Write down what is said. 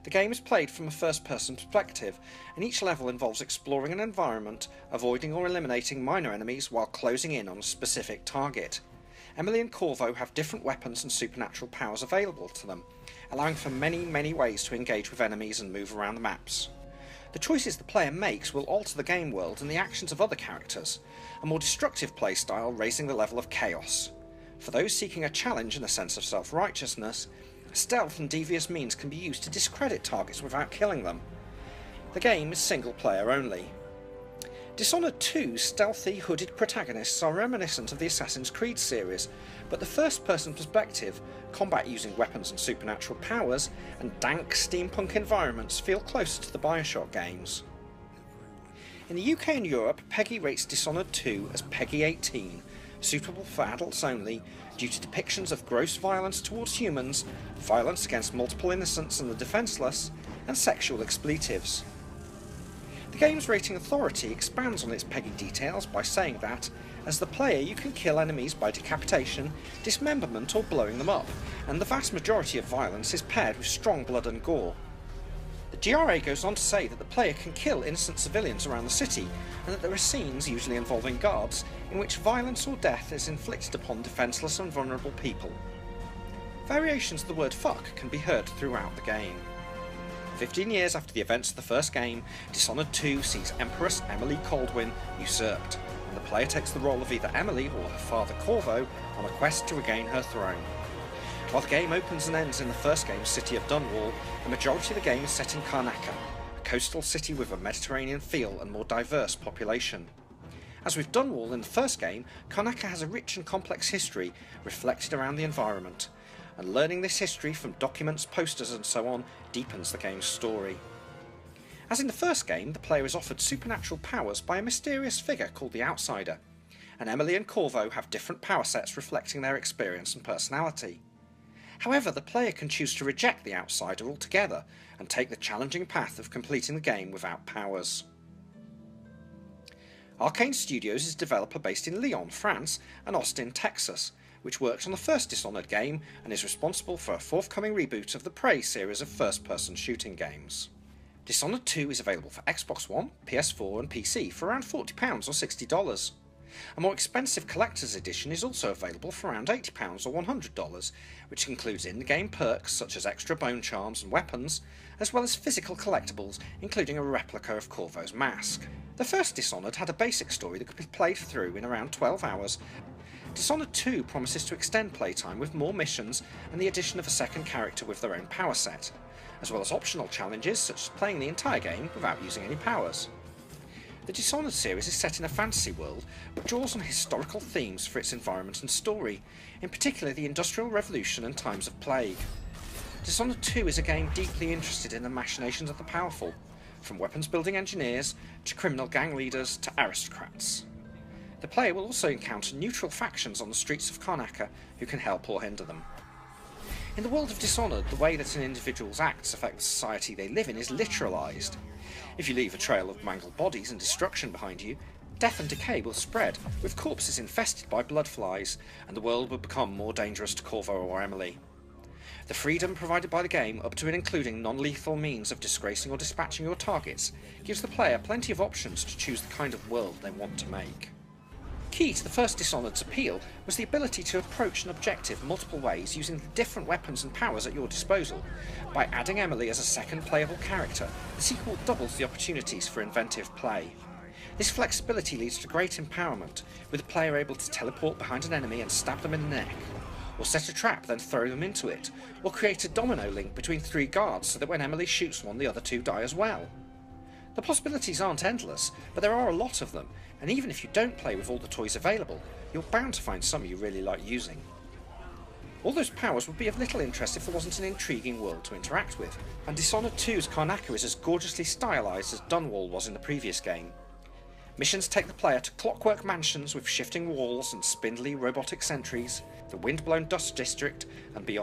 The game is played from a first-person perspective, and each level involves exploring an environment, avoiding or eliminating minor enemies while closing in on a specific target. Emily and Corvo have different weapons and supernatural powers available to them, allowing for many ways to engage with enemies and move around the maps. The choices the player makes will alter the game world and the actions of other characters, a more destructive playstyle raising the level of chaos. For those seeking a challenge and a sense of self-righteousness, stealth and devious means can be used to discredit targets without killing them. The game is single player only. Dishonored 2's stealthy, hooded protagonists are reminiscent of the Assassin's Creed series, but the first-person perspective, combat using weapons and supernatural powers, and dank steampunk environments feel closer to the Bioshock games. In the UK and Europe, PEGI rates Dishonored 2 as PEGI 18, suitable for adults only, due to depictions of gross violence towards humans, violence against multiple innocents and the defenceless, and sexual expletives. The game's rating authority expands on its PEGI details by saying that, as the player, you can kill enemies by decapitation, dismemberment or blowing them up, and the vast majority of violence is paired with strong blood and gore. The GRA goes on to say that the player can kill innocent civilians around the city, and that there are scenes, usually involving guards, in which violence or death is inflicted upon defenceless and vulnerable people. Variations of the word fuck can be heard throughout the game. 15 years after the events of the first game, Dishonored 2 sees Empress Emily Kaldwin usurped, and the player takes the role of either Emily or her father Corvo on a quest to regain her throne. While the game opens and ends in the first game's city of Dunwall, the majority of the game is set in Karnaca, a coastal city with a Mediterranean feel and more diverse population. As with Dunwall in the first game, Karnaca has a rich and complex history reflected around the environment, and learning this history from documents, posters and so on deepens the game's story. As in the first game, the player is offered supernatural powers by a mysterious figure called the Outsider, and Emily and Corvo have different power sets reflecting their experience and personality. However, the player can choose to reject the Outsider altogether and take the challenging path of completing the game without powers. Arcane Studios is a developer based in Lyon, France and Austin, Texas, which worked on the first Dishonored game and is responsible for a forthcoming reboot of the Prey series of first-person shooting games. Dishonored 2 is available for Xbox One, PS4 and PC for around £40 or $60. A more expensive collector's edition is also available for around £80 or $100, which includes in-game perks such as extra bone charms and weapons, as well as physical collectibles including a replica of Corvo's mask. The first Dishonored had a basic story that could be played through in around 12 hours. Dishonored 2 promises to extend playtime with more missions and the addition of a second character with their own power set, as well as optional challenges such as playing the entire game without using any powers. The Dishonored series is set in a fantasy world, but draws on historical themes for its environment and story, in particular the Industrial Revolution and times of plague. Dishonored 2 is a game deeply interested in the machinations of the powerful, from weapons-building engineers to criminal gang leaders to aristocrats. The player will also encounter neutral factions on the streets of Karnaca who can help or hinder them. In the world of Dishonored, the way that an individual's acts affect the society they live in is literalised. If you leave a trail of mangled bodies and destruction behind you, death and decay will spread, with corpses infested by blood flies, and the world will become more dangerous to Corvo or Emily. The freedom provided by the game, up to and including non-lethal means of disgracing or dispatching your targets, gives the player plenty of options to choose the kind of world they want to make. Key to the first Dishonored's appeal was the ability to approach an objective multiple ways using the different weapons and powers at your disposal. By adding Emily as a second playable character, the sequel doubles the opportunities for inventive play. This flexibility leads to great empowerment, with the player able to teleport behind an enemy and stab them in the neck, or set a trap then throw them into it, or create a domino link between three guards so that when Emily shoots one the other two die as well. The possibilities aren't endless, but there are a lot of them, and even if you don't play with all the toys available, you're bound to find some you really like using. All those powers would be of little interest if there wasn't an intriguing world to interact with, and Dishonored 2's Karnaca is as gorgeously stylised as Dunwall was in the previous game. Missions take the player to clockwork mansions with shifting walls and spindly robotic sentries, the wind-blown dust district, and beyond.